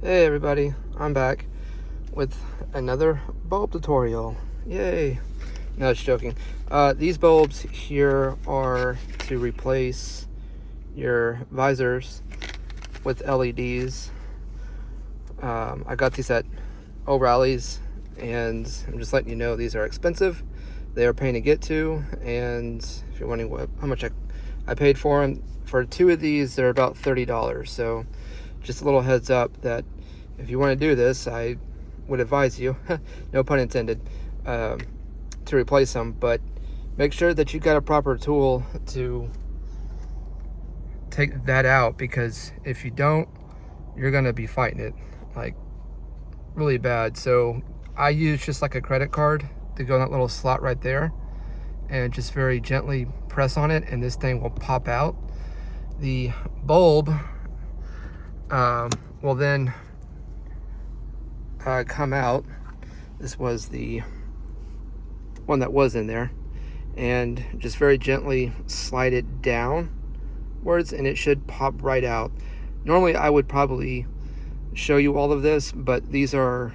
Hey everybody, I'm back with another bulb tutorial. Yay! No, just joking. These bulbs here are to replace your visors with LEDs. I got these at O'Reilly's, and I'm just letting you know these are expensive. They are a pain to get to, and if you're wondering how much I paid for them, for two of these, they're about $30. So just a little heads up that if you want to do this, I would advise you, no pun intended, to replace them, but make sure that you got a proper tool to take that out, because if you don't, you're gonna be fighting it like really bad. So I use just like a credit card to go in that little slot right there and just very gently press on it, and this thing will pop out. The bulb will then come out. This was the one that was in there, and just very gently slide it downwards and it should pop right out. Normally I would probably show you all of this, but these are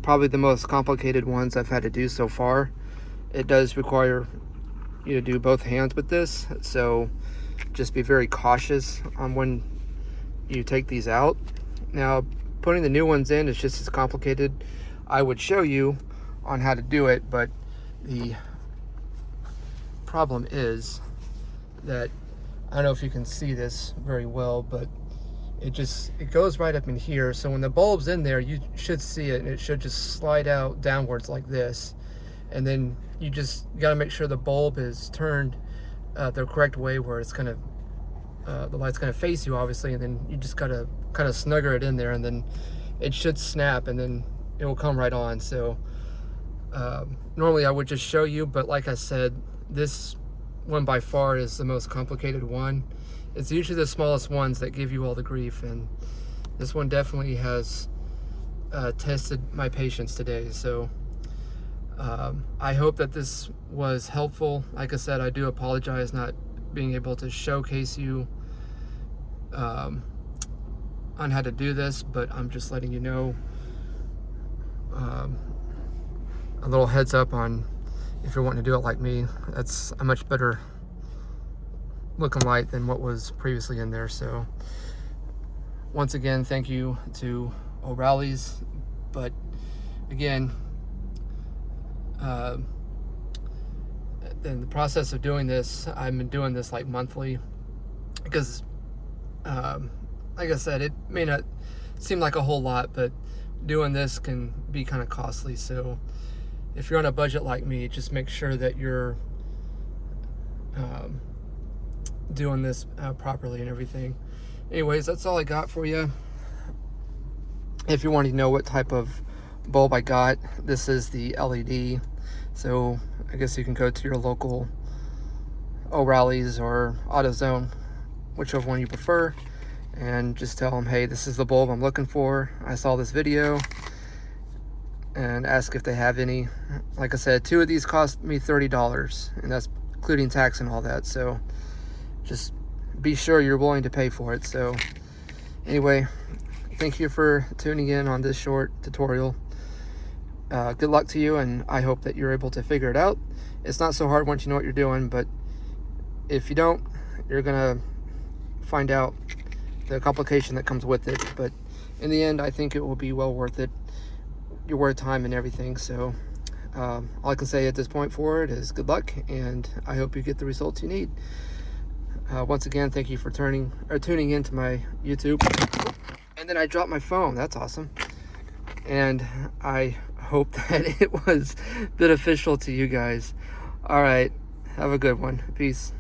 probably the most complicated ones I've had to do so far. It does require you to do both hands with this, so just be very cautious on when you take these out. Now, putting the new ones in is just as complicated. I would show you on how to do it, but the problem is that, I don't know if you can see this very well, but it goes right up in here. So when the bulb's in there, you should see it, and it should just slide out downwards like this. And then you just got to make sure the bulb is turned the correct way, where it's gonna the light's gonna face you, obviously, and then you just gotta kind of snugger it in there, and then it should snap, and then it will come right on. So normally I would just show you, but like I said, this one by far is the most complicated one. It's usually the smallest ones that give you all the grief, and this one definitely has tested my patience today. So I hope that this was helpful. Like I said, I do apologize not being able to showcase you on how to do this, but I'm just letting you know a little heads up on if you're wanting to do it like me. That's a much better looking light than what was previously in there. So once again, thank you to O'Reilly's. But again, in the process of doing this, I've been doing this like monthly, because like I said, it may not seem like a whole lot, but doing this can be kind of costly. So if you're on a budget like me, just make sure that you're doing this properly and everything. Anyways, that's all I got for you. If you want to know what type of bulb I got, this is the LED. So I guess you can go to your local O'Reilly's or AutoZone, whichever one you prefer, and just tell them, hey, this is the bulb I'm looking for. I saw this video, and ask if they have any. Like I said, two of these cost me $30, and that's including tax and all that. So just be sure you're willing to pay for it. So anyway, thank you for tuning in on this short tutorial. Good luck to you, and I hope that you're able to figure it out. It's not so hard once you know what you're doing, but if you don't, you're gonna find out the complication that comes with it. But in the end, I think it will be well worth it. Your worth time and everything. So all I can say at this point forward is good luck, and I hope you get the results you need. Once again, thank you for tuning into my YouTube. And then I dropped my phone. That's awesome. And I hope that it was beneficial to you guys. All right, have a good one. Peace.